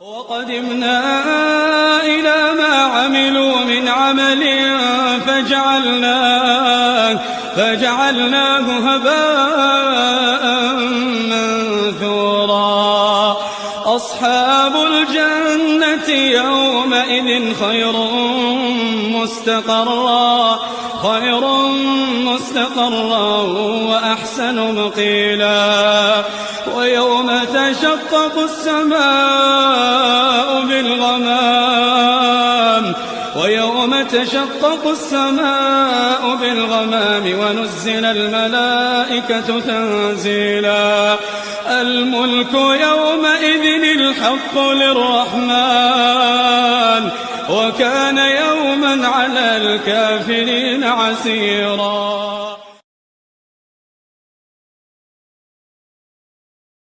وقدمنا إلى ما عملوا من عمل فجعلناه هباء منثورا. أصحاب الجنة يومئذ خير مستقرا وأحسن مقيلا. ويوم تشقق السماء بالغمام ونزل الملائكة تنزيلا. الملك يومئذ الحق للرحمن وكان يوما على الكافرين عسيرا.